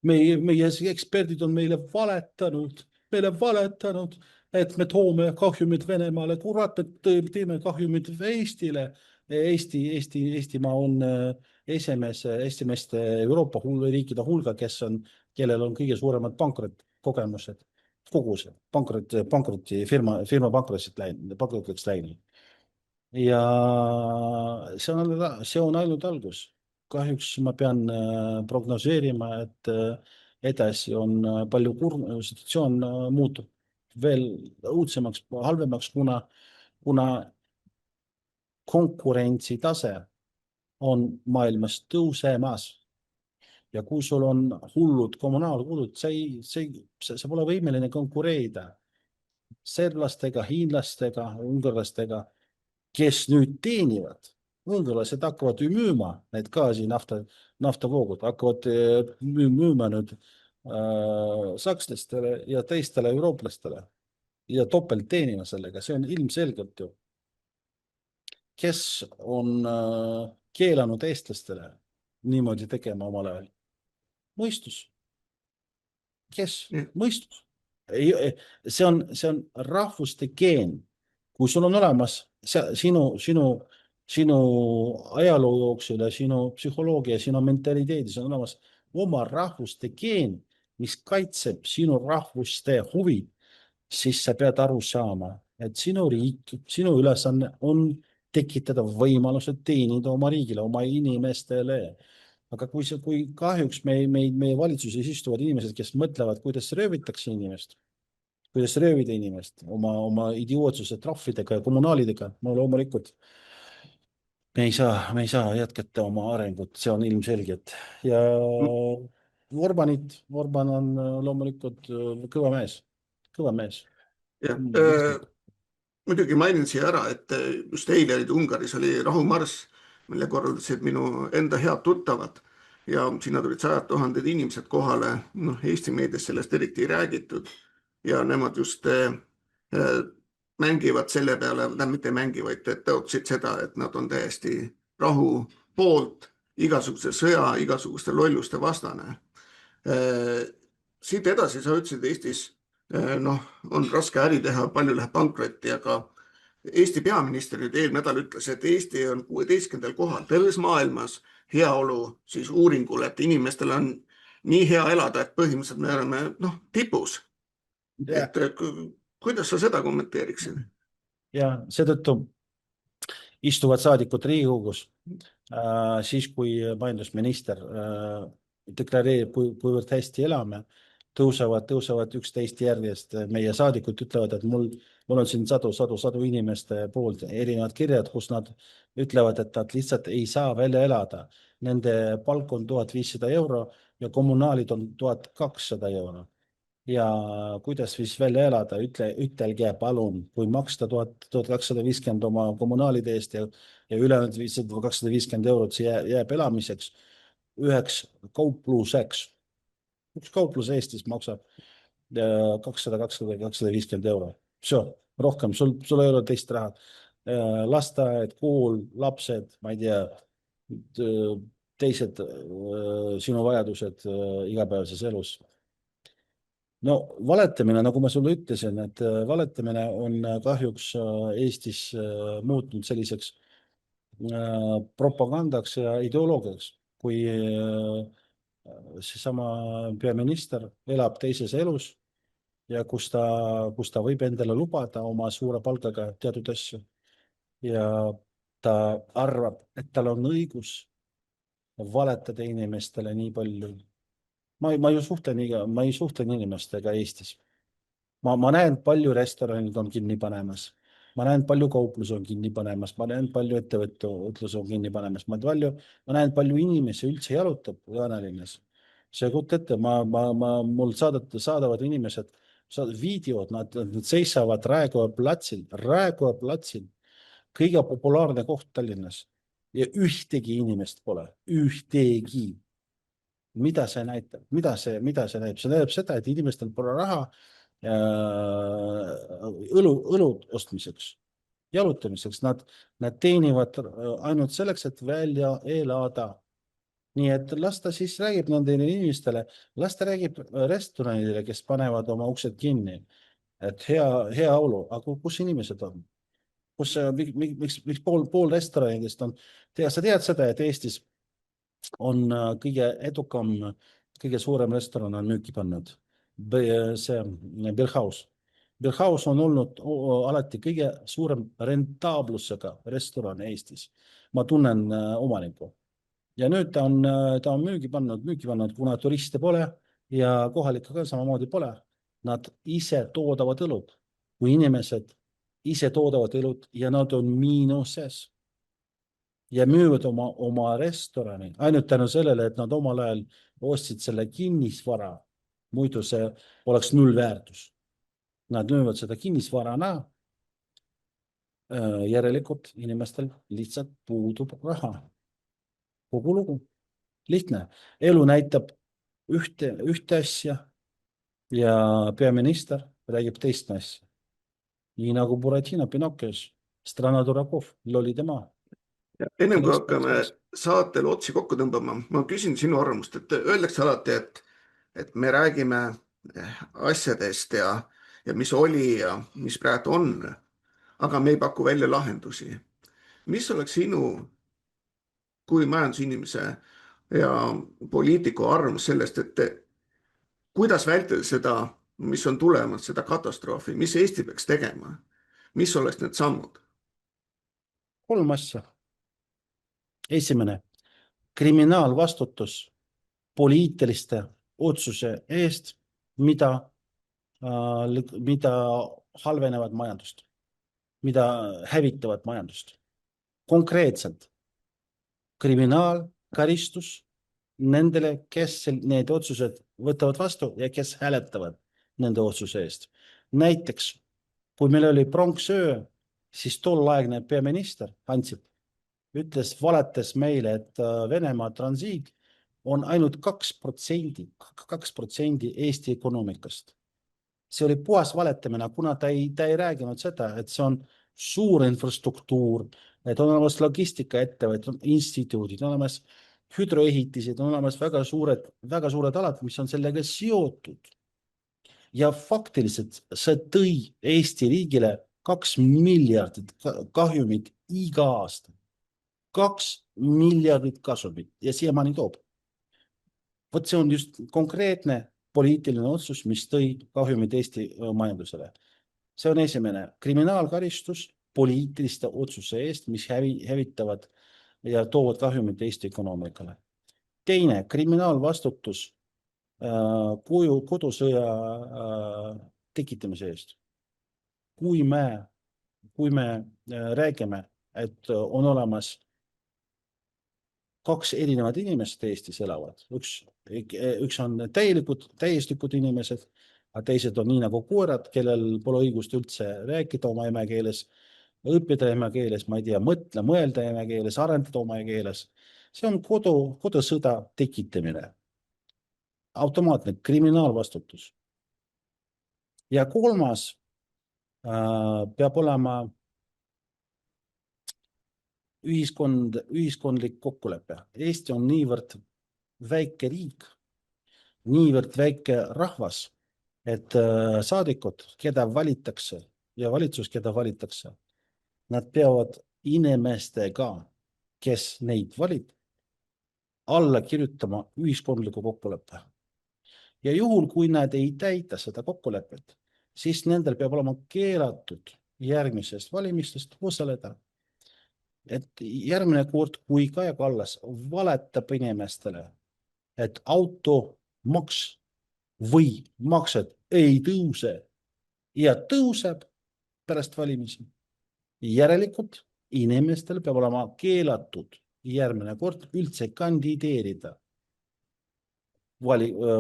S3: meie eksperdid on meile valetanud, et me toome kahjumid Venemaale, kurat, et teeme kahjumid Eestile. Eestimaa on esimeste Euroopa riikide hulga, kellel on kõige suuremad pankrottikogemused, kogu see firma pankrotiks läinud. Ja see on ainult algus. Kahjuks ma pean prognoseerima, et edasi on palju situatsioon muutub veel õudsemaks, halvemaks, kuna konkurentsitase on maailmas tõusemas. Ja kui sul on hullud kommunaalkulud, sa pole võimeline konkureerida serblastega, hiinlastega, ungarlastega, kes nüüd teenivad. Ungarlased hakkavad ju müüma need gaasi naftavoogud, hakkavad müüma nüüd sakslastele ja teistele eurooplastele ja topelt teenima sellega. See on ilmselgelt ju. Kes on keelanud eestlastele niimoodi tegema omal ajal? Mõistus. Kes? Mõistus. See on rahvuste geen. Kui sul on olemas sinu ajaloo jooksul ja sinu psühholoogia, sinu mentaliteedis on olemas oma rahvuste geen, mis kaitseb sinu rahvuste huvid, siis sa pead aru saama, et sinu riik, sinu ülesanne on tekitada võimalused teenida oma riigile, oma inimestele. Aga kui kahjuks meie valitsuses istuvad inimesed, kes mõtlevad, kuidas röövitakse inimest, kuidas röövida inimest oma idiootsuse trahvidega ja kommunaalidega, no loomulikult me ei saa jätkata oma arengut, see on ilmselgelt. Ja Orban on loomulikult kõva mees.
S2: Ja, muidugi mainin siia ära, et just eile Ungaris oli rahumarss, mille korraldasid minu enda head tuttavad ja sinna tulid 100 000 inimesed kohale. Eesti meedias sellest eriti ei räägitud ja nemad just mängivad selle peale, mitte mängivad, et tõotsid seda, et nad on täiesti rahu poolt, igasuguse sõja, igasuguste lolluste vastane. Siit edasi sa ütlesid Eestis on raske äri teha, palju läheb pankrotti, aga Eesti peaminister nüüd eelmine nädal ütles, et Eesti on 16. kohal terves maailmas heaolu siis uuringul, et inimestel on nii hea elada, et põhimõtteliselt me oleme tipus. Et kuidas sa seda kommenteeriksid?
S3: Ja seetõttu istuvad saadikud Riigikogus siis, kui majandusminister deklareerib, kuivõrd hästi elame, tõusevad üksteist järjest. Meie saadikud ütlevad, et mul on siin sadu inimeste poolt erinevad kirjad, kus nad ütlevad, et nad lihtsalt ei saa välja elada. Nende palk on 1500 euro ja kommunaalid on 1200 euro. Ja kuidas siis välja elada, ütelge palun, kui maksta 1250 oma kommunaalide eest ja ülejäänud 250 eurot jääb elamiseks üheks kaupluseks. Üks kauplus Eestis maksab 200-250 euro. Rohkem, sul ei ole teist raha. Lasteaed, kool, lapsed, ma ei tea, teised sinu vajadused igapäevases elus. No valetamine, nagu ma sulle ütlesin, et valetamine on kahjuks Eestis muutunud selliseks propagandaks ja ideoloogiaks, kui seesama peaminister elab teises elus ja kus ta võib endale lubada oma suure palgaga teatud asju ja ta arvab, et tal on õigus valetada inimestele nii palju. Ma ei suhtlen inimestega Eestis. Ma näen, palju restoranid on kinni panemas. Ma näen, palju kauplus on kinni panemas. Ma näen, palju ettevõtlus on kinni panemas. Ma näen, palju inimesi üldse jalutab Jaanelinnas. See kutt ette, mul saadavad inimesed videod, nad seisavad Raekoja platsil, kõige populaarne koht Tallinnas ja ühtegi inimest pole, ühtegi. Mida see näitab? Mida see näitab? See näitab seda, et inimestel pole raha õlu ostmiseks, jalutamiseks. Nad teenivad ainult selleks, et välja elada. Nii et las ta siis räägib nendele inimestele, las ta räägib restoranidele, kes panevad oma uksed kinni. Et hea olu, aga kus inimesed on? Miks pool restoranidest on? Sa tead seda, et Eestis on kõige edukam, kõige suurem restoran on müüki pannud. See Billhouse. Billhouse on olnud alati kõige suurem rentaablusega restoran Eestis. Ma tunnen omaniku. Ja nüüd ta on müügi pannud, kuna turiste pole ja kohalikke ka samamoodi pole. Nad ise toodavad õlut. Kui inimesed ise toodavad õlut ja nad on miinuses ja müüvad oma restorani ainult tänu sellele, et nad omal ajal ostsid selle kinnisvara, muidu see oleks nullväärtus. Nad müüvad seda kinnisvarana, järelikult inimestel lihtsalt puudub raha. Kogu lugu. Lihtne. Elu näitab ühte asja ja peaminister räägib teist asja. Nii nagu Buratino Pinocchios, Strana Durakov, lolli tema.
S2: Ennem kui hakkame saatel otsi kokku tõmbama, ma küsin sinu arvamust, et öeldakse alati, et me räägime asjadest ja mis oli ja mis praegu on, aga me ei paku välja lahendusi. Mis oleks sinu kui majandusinimese ja poliitiku arvamus sellest, et kuidas vältida seda, mis on tulemas, seda katastroofi, mis Eesti peaks tegema? Mis oleks need sammud?
S3: 3 asja. Esimene, kriminaalvastutus poliitiliste otsuse eest, mida halvenevad majandust, mida hävitavad majandust. Konkreetselt kriminaalkaristus nendele, kes need otsused võtavad vastu ja kes hääletavad nende otsuse eest. Näiteks, kui meil oli pronksöö, siis tolleaegne peaminister Ansip valetas meile, et Venemaa transiit on ainult 2% Eesti ökonoomikast. See oli puhas valetamine, kuna ta ei rääginud seda, et see on suur infrastruktuur, et on olemas logistikaettevõtted, on instituudid, on olemas hüdroehitised, on olemas väga suured alad, mis on sellega seotud. Ja faktiliselt see tõi Eesti riigile 2 miljardit kahjumit iga aasta. 2 miljardit kasumit ja siiamaani toob. Vot see on just konkreetne poliitiline otsus, mis tõi kahjumid Eesti majandusele. See on esimene kriminaalkaristus poliitiliste otsuse eest, mis hävitavad ja toovad kahjumit Eesti ökonoomikale. Teine kriminaalvastutus kodusõja tekitamise eest. Kui me räägime, et on olemas 2 erinevat inimest Eestis elavad. Üks on täieslikud inimesed, aga teised on nii nagu koerad, kellel pole õigust üldse rääkida oma emakeeles, õppida emakeeles, ma ei tea, mõelda emakeeles, arendada oma emakeeles. See on kodusõda tekitamine. Automaatne kriminaalvastutus. Ja kolmas peab olema ühiskondlik kokkulepe. Eesti on niivõrd väike riik, niivõrd väike rahvas, et saadikud, keda valitakse ja valitsus, keda valitakse, nad peavad inimestega, kes neid valib, alla kirjutama ühiskondliku kokkuleppe. Ja juhul, kui nad ei täita seda kokkulepet, siis nendel peab olema keelatud järgmisest valimistest osaleda. Et järgmine kord, kui Kaja Kallas valetab inimestele, et automaks või maksed ei tõuse ja tõuseb pärast valimisi, järelikult inimestel peab olema keelatud järgmine kord üldse kandideerida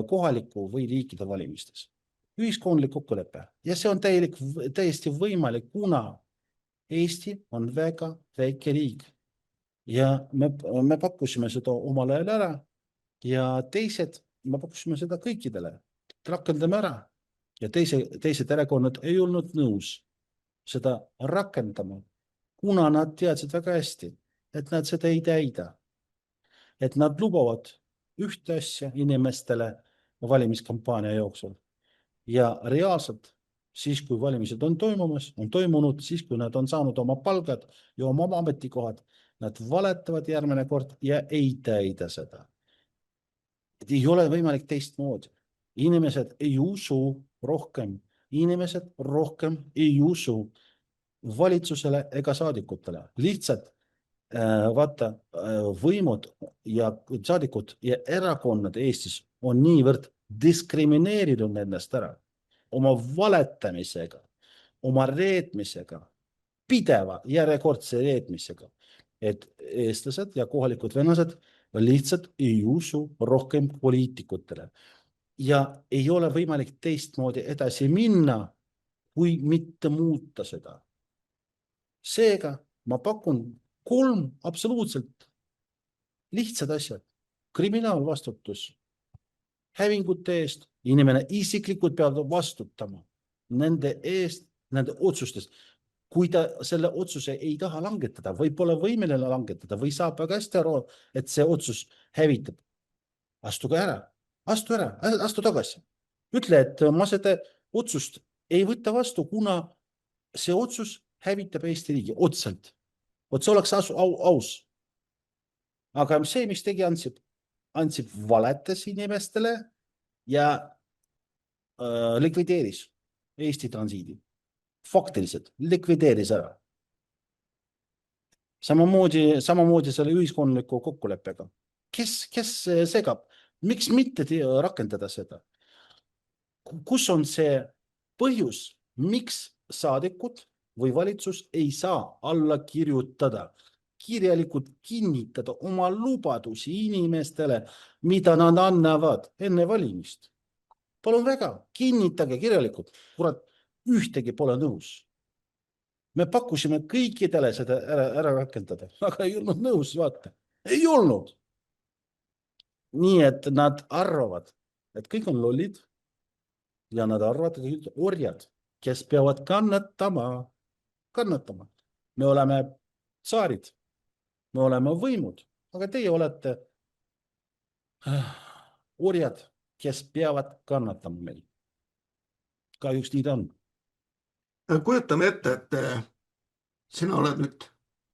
S3: kohaliku või riikide valimistes. Ühiskondlik kokkulepe. Ja see on täiesti võimalik, kuna Eesti on väga väike riik ja me pakkusime seda omal ajal ära ja me pakkusime seda kõikidele. Rakendame ära ja teised erakonnad ei olnud nõus seda rakendama, kuna nad teadsid väga hästi, et nad seda ei täida. Et nad lubavad ühte asja inimestele valimiskampaania jooksul ja reaalselt siis, kui valimised on toimunud, siis, kui nad on saanud oma palgad ja oma ametikohad, nad valetavad järgmine kord ja ei täida seda. Et ei ole võimalik teistmoodi. Inimesed ei usu rohkem ei usu valitsusele ega saadikutele. Lihtsalt vaata, võimud ja saadikud ja erakonnad Eestis on niivõrd diskrimineerinud nendest ära. Oma valetamisega, oma reetmisega, pideva järjekordse reetmisega, et eestlased ja kohalikud venlased lihtsalt ei usu rohkem poliitikutele. Ja ei ole võimalik teistmoodi edasi minna, kui mitte muuta seda. Seega ma pakun 3 absoluutselt lihtsad asjad. Kriminaalvastutus hävingute eest, inimene isiklikult peab vastutama nende eest, nende otsustest. Kui ta selle otsuse ei taha langetada või pole võimeline langetada või saab väga hästi aru, et see otsus hävitab, astuge ära, astu tagasi. Ütle, et ma seda otsust ei võta vastu, kuna see otsus hävitab Eesti riigi otselt. See oleks aus. Aga see, mis tegi Ansip valetas inimestele ja likvideeris Eesti transiidi. Faktiliselt likvideeris ära. Samamoodi selle ühiskondliku kokkuleppega. Kes segab? Miks mitte rakendada seda? Kus on see põhjus, miks saadikud või valitsus ei saa alla kirjutada, kirjalikult kinnitada oma lubadusi inimestele, mida nad annavad enne valimist? Palun väga, kinnitage kirjalikult. Kurat, ühtegi pole nõus. Me pakkusime kõikidele seda ära rakendada, aga ei olnud nõus, vaata. Ei olnud. Nii, et nad arvavad, et kõik on lollid ja nad arvavad, et kõik on orjad, kes peavad kannatama. Me oleme tsaarid, me oleme võimud, aga teie olete orjad, kes peavad kannatama meil. Kahjuks nii ta on.
S2: kujutame ette, et sina oled nüüd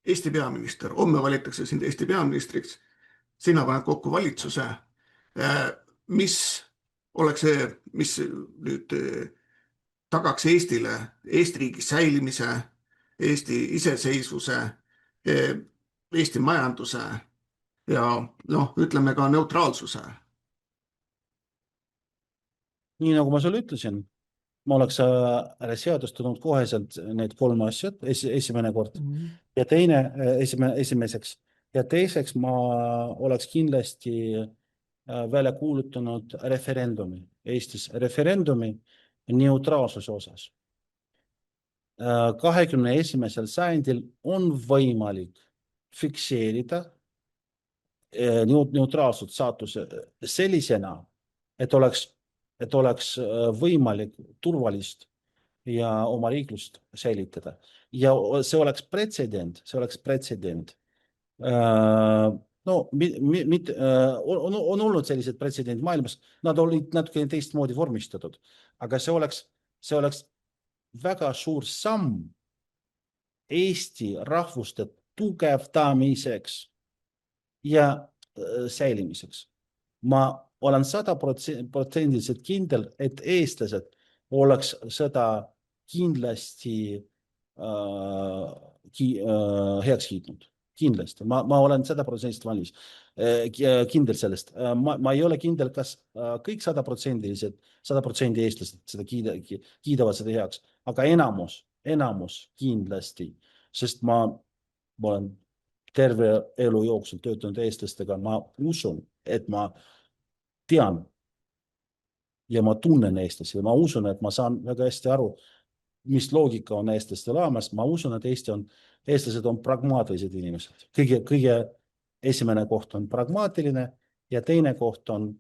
S2: Eesti peaminister, homme valitakse sind Eesti peaministriks, sina paned kokku valitsuse. Mis oleks see, mis nüüd tagaks Eestile, Eesti riigi säilimise, Eesti iseseisvuse, Eesti majanduse ja noh, ütleme ka neutraalsuse?
S3: nii nagu ma sulle ütlesin, ma oleks seadustanud koheselt need 3 asjad, esimene kord ja esimeseks ja teiseks ma oleks kindlasti välja kuulutanud referendumi Eestis, referendumi neutraalsuse osas. 21. sajandil on võimalik fikseerida neutraalsuse saatuse sellisena, et oleks võimalik turvalist ja oma riiklust säilitada. Ja see oleks pretsedent. No, on olnud sellised pretsedendid maailmas, nad olid natuke teistmoodi vormistatud, aga see oleks väga suur samm Eesti rahvuste tugevdamiseks ja säilimiseks. Ma olen 100% kindel, et eestlased oleks seda kindlasti heaks kiitnud. Kindlasti. Ma olen 100% valmis. Kindel sellest. Ma ei ole kindel, kas kõik 100% eestlased seda kiidavad seda heaks, aga enamus kindlasti, sest ma olen terve elu jooksul töötanud eestlastega, ma usun, et ma tean ja ma tunnen eestlasi ja ma usun, et ma saan väga hästi aru, mis loogika on eestlaste olemas. Ma usun, et eestlased on pragmaatilised inimesed. Kõige esimene koht on pragmaatiline ja teine koht on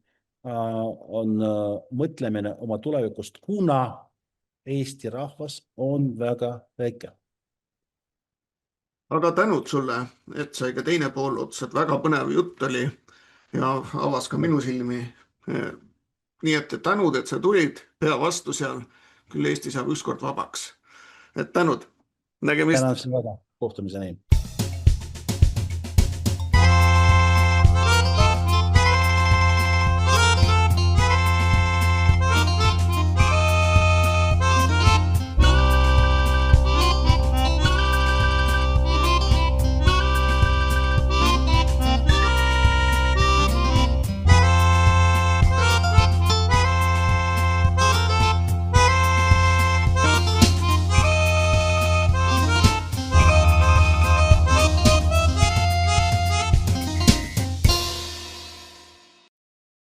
S3: mõtlemine oma tulevikust, kuna Eesti rahvas on väga väike.
S2: Aga tänud sulle, et sai ka teine pool otsad, väga põnev jutt oli ja avas ka minu silmi. Nii et tänud, et sa tulid, pea vastu seal, küll Eesti saab ükskord vabaks. Et tänud, nägemist.
S3: Tänan väga, kohtumiseni.